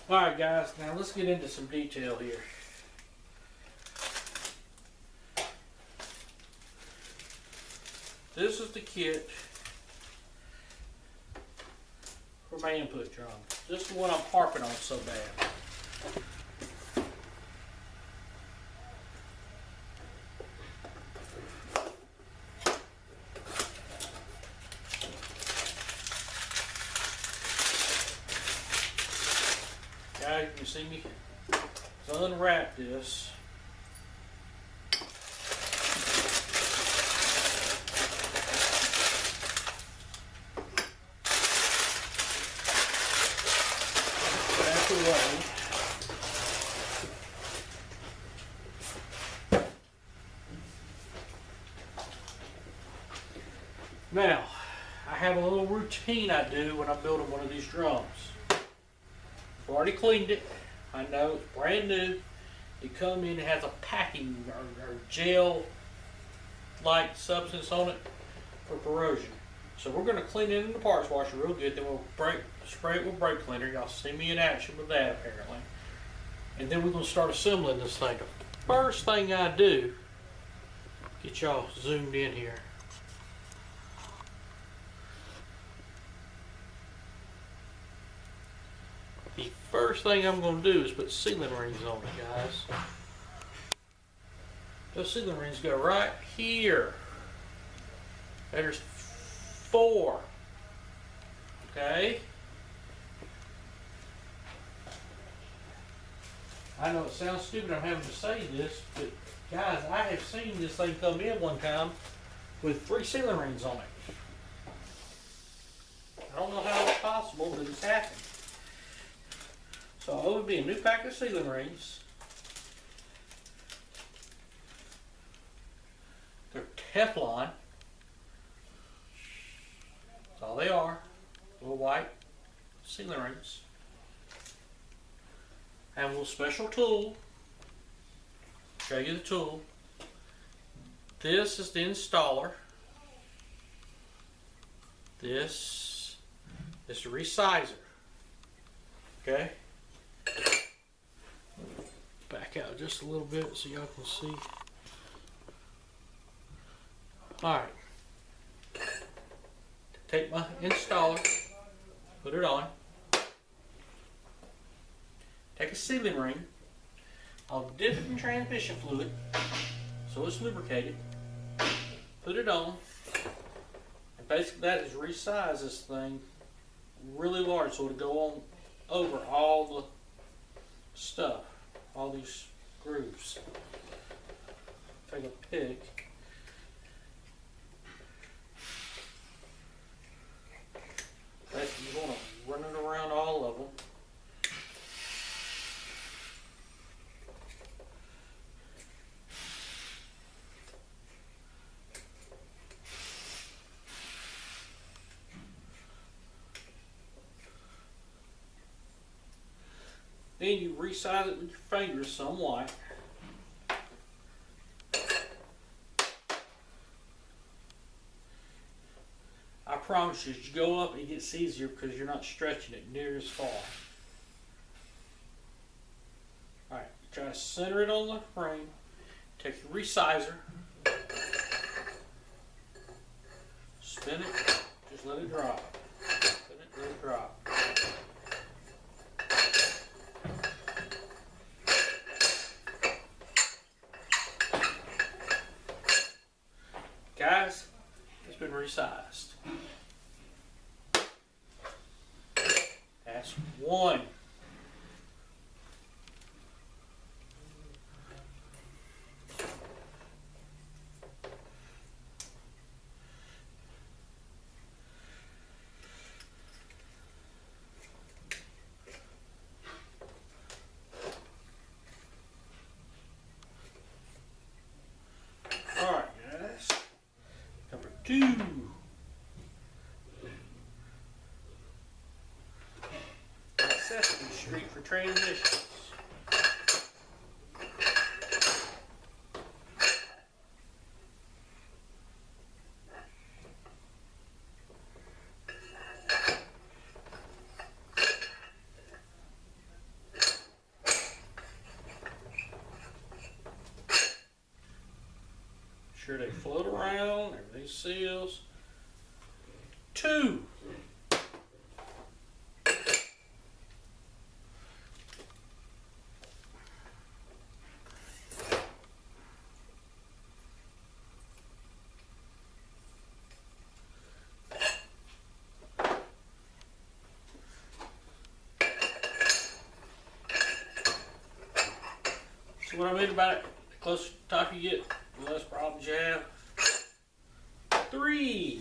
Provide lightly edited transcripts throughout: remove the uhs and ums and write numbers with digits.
Alright guys, now let's get into some detail here. This is the kit for my input drum. This is the one I'm harping on so bad. Guys, you see me? So unwrap this. Back away. Now, I have a little routine I do when I'm building one of these drums. I've already cleaned it. I know it's brand new. It comes in, it has a packing or gel-like substance on it for corrosion. So we're going to clean it in the parts washer real good. Then we'll spray it with brake cleaner. Y'all see me in action with that apparently. And then we're going to start assembling this thing. The first thing I do, get y'all zoomed in here. The first thing I'm going to do is put sealing rings on it, guys. Those sealing rings go right here. There's 4. Okay? I know it sounds stupid I'm having to say this, but guys, I have seen this thing come in one time with 3 sealing rings on it. I don't know how it's possible, but it's happened. So it would be a new pack of sealing rings. They're Teflon. That's all they are. Little white sealing rings. I have a little special tool. Show you the tool. This is the installer. This is the resizer. Okay? Back out just a little bit so y'all can see. Alright. Take my installer, put it on. Take a sealing ring. I'll dip it in transmission fluid so it's lubricated. Put it on. And basically that is resize this thing really large so it'll go on over all the stuff, all these grooves. Take a pick. You're going to run it around all of them. Then you resize it with your fingers somewhat. I promise you, as you go up, it gets easier because you're not stretching it near as far. Alright, try to center it on the frame. Take your resizer. Spin it. Just let it drop. Spin it, let it drop. Guys, it's been resized. That's one. All right, guys. Number 2. Sesame Street for transitions. sure they float around, everything seals. 2. See what I mean about it? The closer to the top you get, the less problems you have. 3.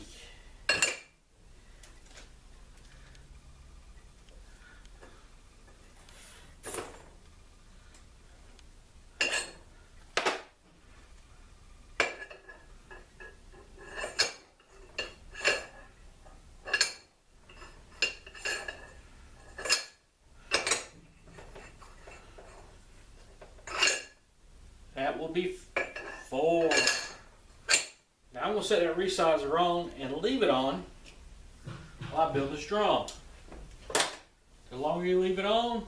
That will be 4. Now I'm going to set that resizer on and leave it on while I build this drum. The longer you leave it on,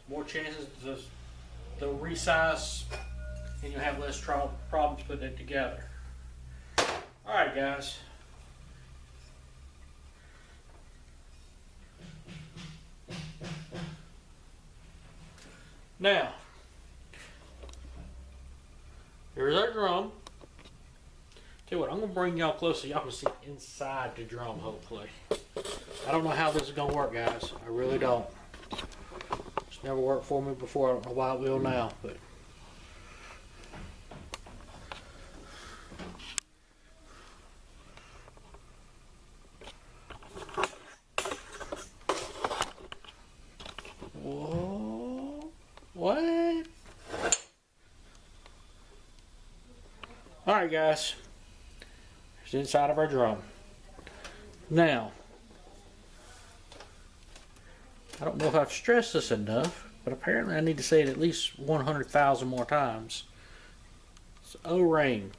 the more chances they'll resize and you'll have less problems putting it together. Alright guys. Now, here's our drum. Tell you what, I'm going to bring y'all close so y'all can see inside the drum, hopefully. I don't know how this is going to work, guys. I really don't. It's never worked for me before. I don't know why it will now, but... Whoa. What? Alright guys, here's the inside of our drum. Now, I don't know if I've stressed this enough, but apparently I need to say it at least 100,000 more times. It's O-ring.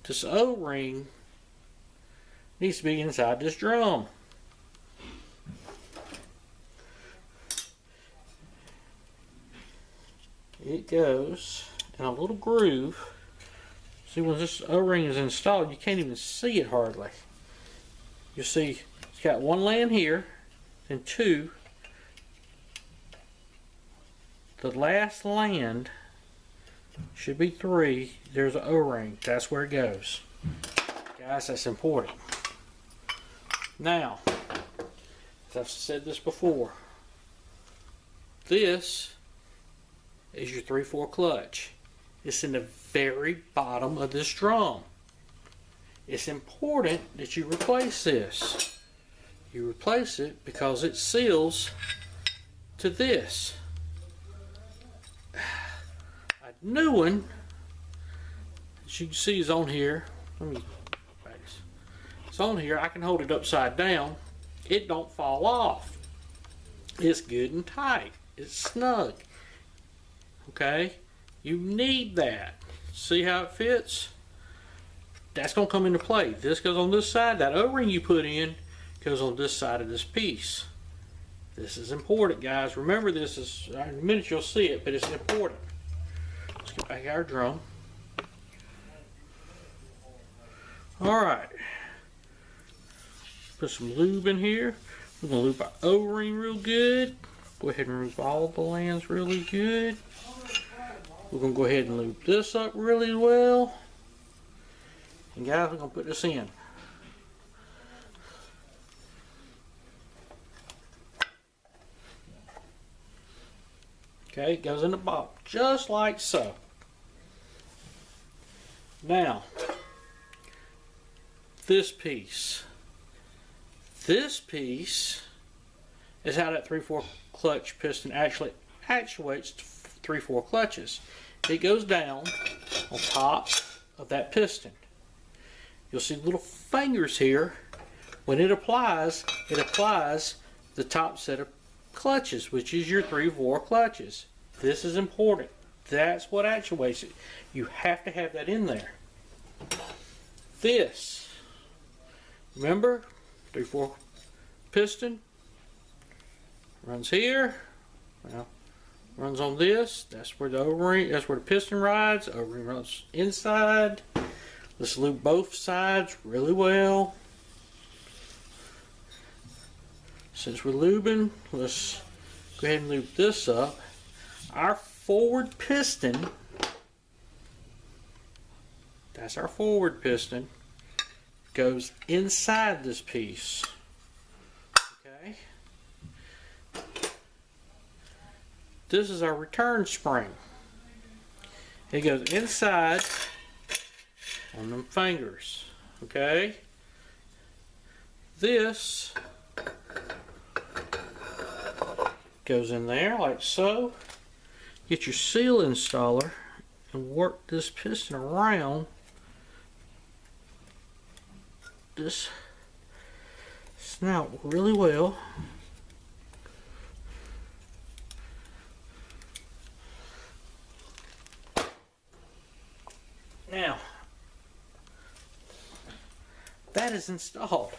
This O-ring needs to be inside this drum. It goes in a little groove. See, when this O-ring is installed, you can't even see it hardly. You see, it's got 1 laying here, and 2. The last land should be 3. There's an O-ring. That's where it goes. Guys, that's important. Now, as I've said this before, this is your 3/4 clutch. It's in the very bottom of this drum. It's important that you replace this. You replace it because it seals to this. A new one, as you can see, is on here. Let me back this. It's on here. I can hold it upside down. It don't fall off. It's good and tight. It's snug. Okay? You need that. See how it fits? That's going to come into play. This goes on this side. That O-ring you put in goes on this side of this piece. This is important, guys. Remember, this is, in a minute you'll see it, but it's important. Let's get back our drum. Alright. Put some lube in here. We're going to lube our O-ring real good. Go ahead and lube all the lands really good. We're going to go ahead and lube this up really well. And guys, we're going to put this in. Okay, it goes in the bottom, just like so. Now, this piece is how that 3/4 clutch piston actually actuates 3/4 clutches. It goes down on top of that piston. You'll see little fingers here. When it applies the top set of clutches, which is your 3/4 clutches. This is important. That's what actuates it. You have to have that in there. This, remember, 3/4 piston runs here. Well, runs on this. That's where the O-ring, that's where the piston rides. O-ring runs inside. Let's lube both sides really well. Since we're lubing, let's go ahead and lube this up. Our forward piston, that's our forward piston, goes inside this piece. Okay. This is our return spring. It goes inside on them fingers. Okay. This goes in there like so. Get your seal installer and work this piston around this snout really well. Now, that is installed.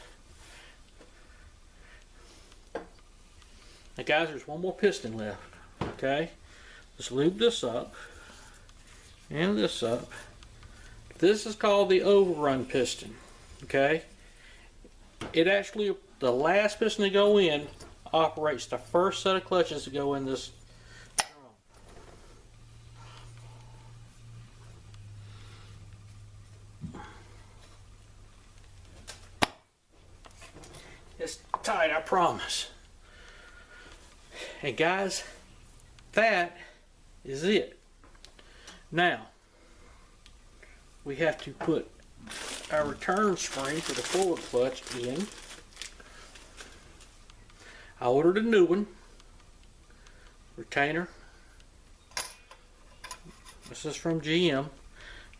Now guys, there's one more piston left. Okay, let's lube this up and this up. This is called the overrun piston. Okay, it actually, the last piston to go in operates the first set of clutches to go in this drum. It's tight, I promise. And guys, that is it. Now, we have to put our return spring for the forward clutch in. I ordered a new one. Retainer. This is from GM.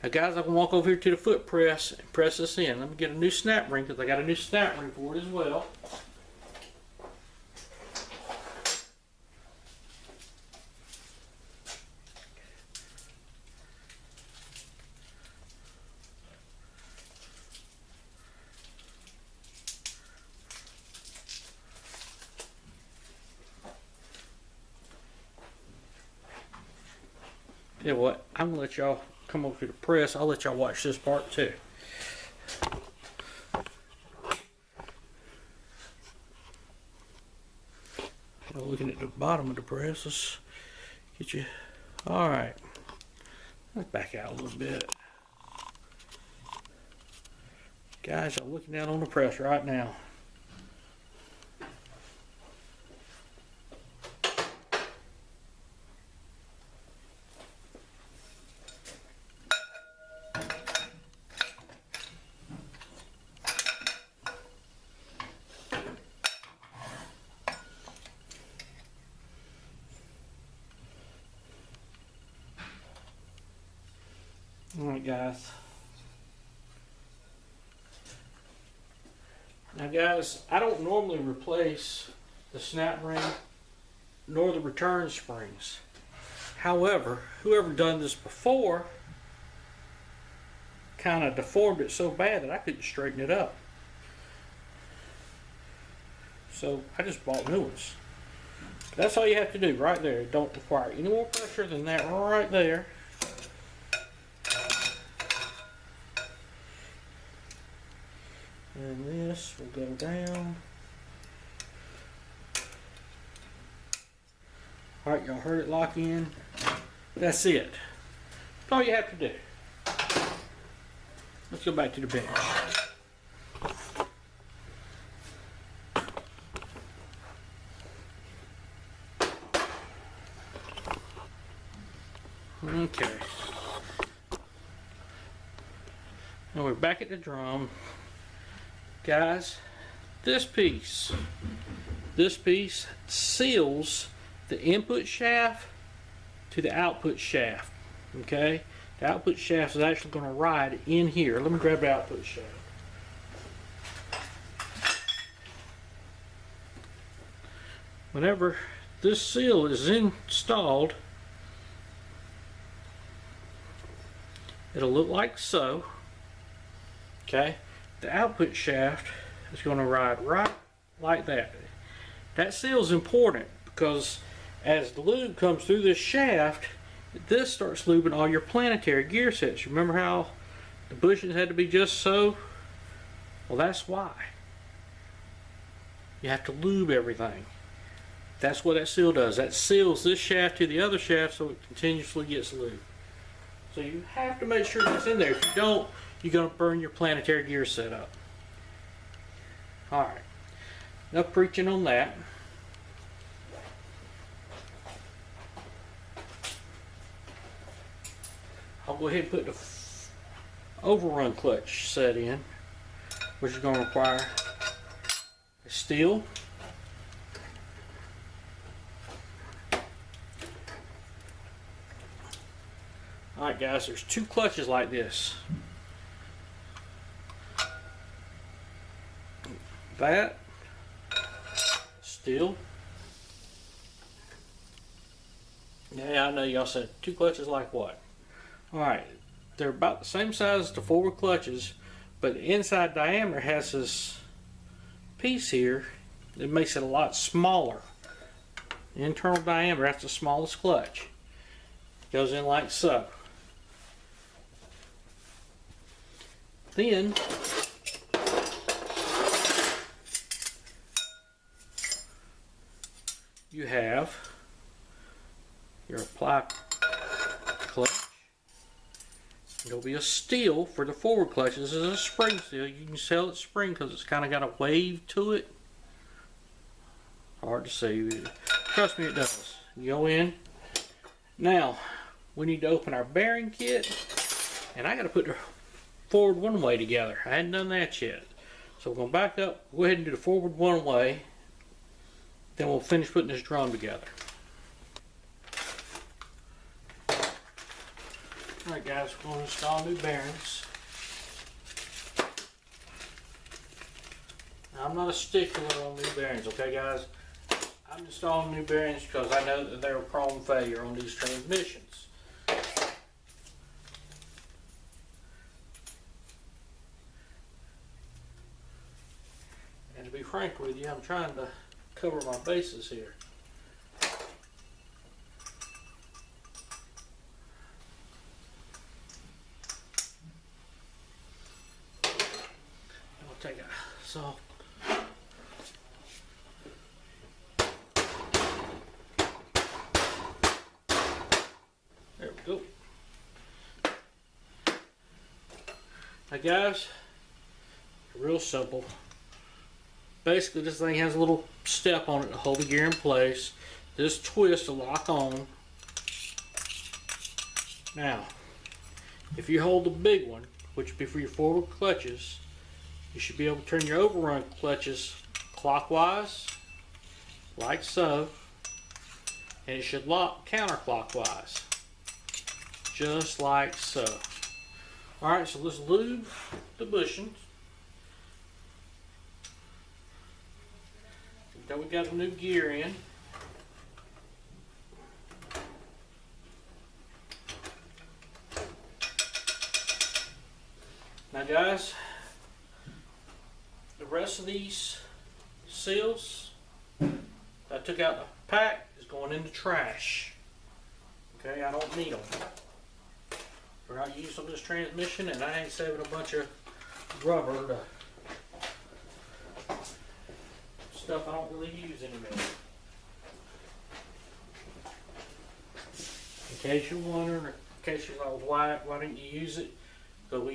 Now guys, I can walk over here to the foot press and press this in. Let me get a new snap ring because I got a new snap ring for it as well. You know what? I'm gonna let y'all come over to the press. I'll let y'all watch this part too. Looking at the bottom of the press, let's get you. All right, let's back out a little bit, guys. Y'all looking down on the press right now. Alright guys. Now guys, I don't normally replace the snap ring nor the return springs. However, whoever done this before kind of deformed it so bad that I couldn't straighten it up. So I just bought new ones. That's all you have to do right there. It don't require any more pressure than that right there. And this will go down. Alright, y'all heard it lock in. That's it. That's all you have to do. Let's go back to the bench. Okay. Now we're back at the drum. Guys, this piece seals the input shaft to the output shaft. Okay, the output shaft is actually going to ride in here. Let me grab the output shaft. Whenever this seal is installed, it'll look like so. Okay. The output shaft is going to ride right like that. That seal is important because As the lube comes through this shaft, this starts lubing all your planetary gear sets. Remember how the bushings had to be just so? Well, that's why. You have to lube everything. That's what that seal does. That seals this shaft to the other shaft so it continuously gets lubed. So you have to make sure that's in there. If you don't, you're going to burn your planetary gear set up. Alright. Enough preaching on that. I'll go ahead and put the overrun clutch set in, which is going to require a steel, alright guys, there's two clutches like this. That, steel. Yeah, I know y'all said two clutches like what? Alright, they're about the same size as the forward clutches, but the inside diameter has this piece here that makes it a lot smaller. The internal diameter, that's the smallest clutch. Goes in like so. Then you have your apply clutch. There'll be a steel for the forward clutch. This is a spring steel. You can tell it's spring because it's kind of got a wave to it. Hard to see. Trust me, it does. You go in. Now, we need to open our bearing kit. And I got to put the forward one way together. I hadn't done that yet. So we're going to back up. Go ahead and do the forward one way. Then we'll finish putting this drum together. Alright guys, we're going to install new bearings. Now, I'm not a stickler on new bearings, okay guys? I'm installing new bearings because I know that they're prone failure on these transmissions. And to be frank with you, I'm trying to cover my bases here. Take a saw. There we go. Now guys, real simple. Basically this thing has a little step on it to hold the gear in place. This twist to lock on. Now, if you hold the big one, which would be for your forward clutches, you should be able to turn your overrun clutches clockwise, like so, and it should lock counterclockwise, just like so. Alright, so let's lube the bushings. Now we got a new gear in. Now guys, the rest of these seals I took out the pack is going in the trash. Okay, I don't need them. We're not using this transmission, and I ain't saving a bunch of rubber to stuff I don't really use anymore. In case you're wondering, or in case you're like, why didn't you use it? Because we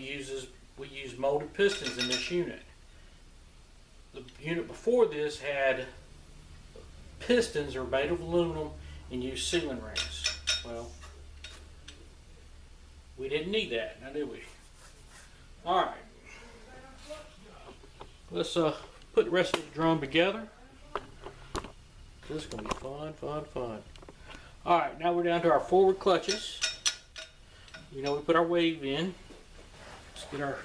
use molded pistons in this unit. The unit before this had pistons are made of aluminum and used sealing rings. Well, we didn't need that, now did we? Alright. Let's put the rest of the drum together. This is going to be fun, fun, fun. Alright, now we're down to our forward clutches. You know, we put our wave in. Let's get our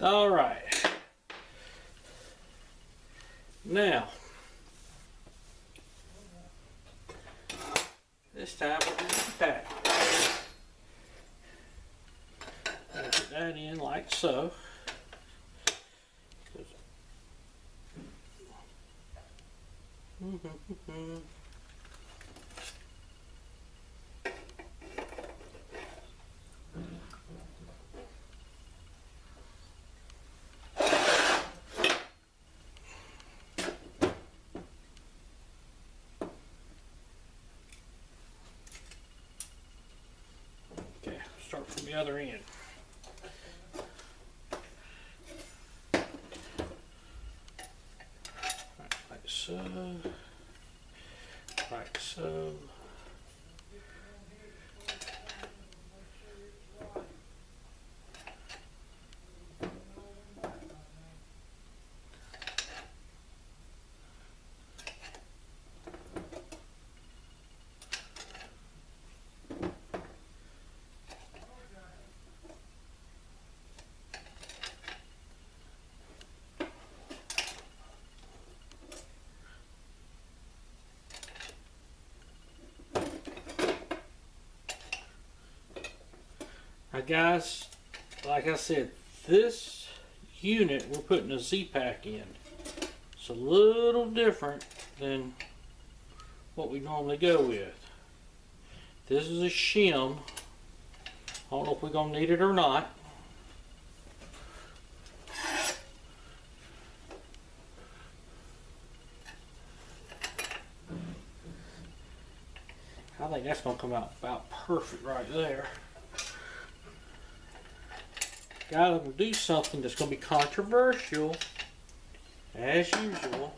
All right. Now, this time we'll do the pack. Put that in like so. Start from the other end. Like so. Like so. Now guys, like I said, this unit we're putting a Z Pak in. It's a little different than what we normally go with. This is a shim. I don't know if we're going to need it or not. I think that's going to come out about perfect right there. Guys, I'm going to do something that's going to be controversial, as usual.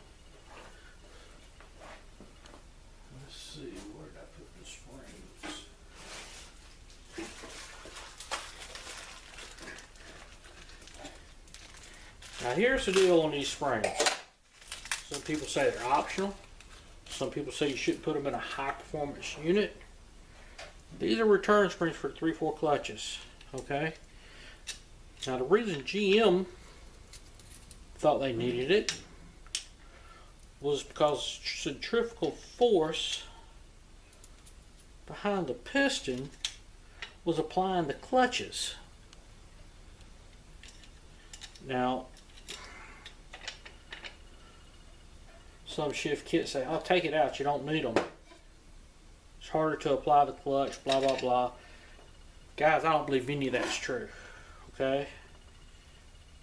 Let's see, where did I put the springs? Now here's the deal on these springs. Some people say they're optional. Some people say you shouldn't put them in a high performance unit. These are return springs for 3/4 clutches, okay? Now the reason GM thought they needed it was because centrifugal force behind the piston was applying the clutches. Now, some shift kits say, "I'll take it out, you don't need them. It's harder to apply the clutch, blah, blah, blah." Guys, I don't believe any of that's true, okay?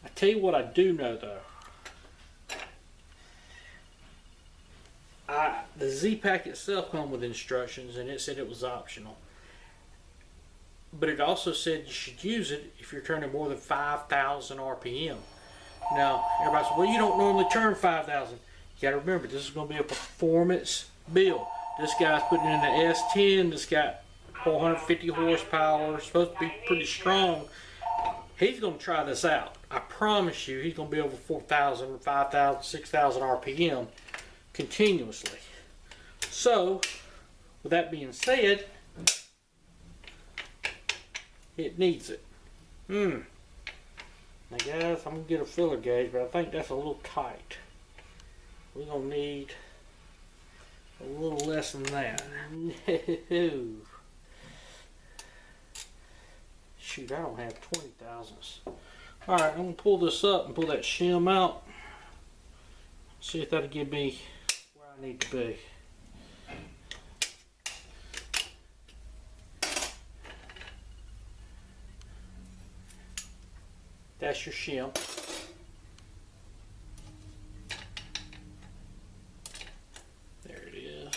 I tell you what I do know though. The Z Pak itself comes with instructions and it said it was optional. But it also said you should use it if you're turning more than 5,000 RPM. Now, everybody says, well, you don't normally turn 5,000. You gotta remember, this is gonna be a performance build. This guy's putting in the S10, this got 450 horsepower, supposed to be pretty strong. He's gonna try this out. I promise you, he's gonna be over 4,000, 5,000, 6,000 RPM continuously. So, with that being said, it needs it. Now guys, I'm gonna get a filler gauge, but I think that's a little tight. We're gonna need a little less than that. No. Shoot, I don't have 20 thousandths. Alright, I'm gonna pull this up and pull that shim out. See if that'll give me where I need to be. That's your shim. There it is.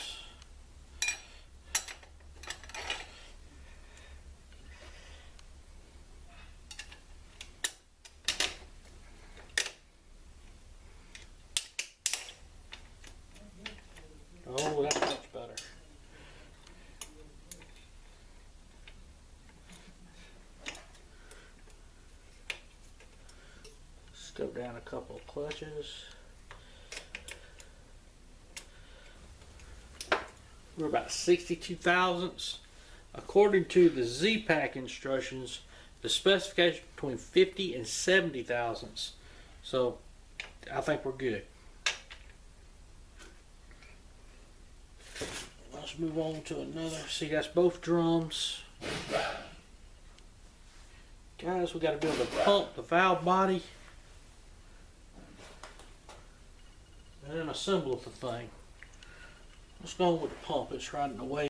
Go down a couple of clutches. We're about 62 thousandths. According to the Z Pak instructions, the specification between 50 and 70 thousandths. So I think we're good. Let's move on to another. See, that's both drums. Guys, we got to be able to pump the valve body and then assemble the thing. Let's go with the pump. It's right in the way.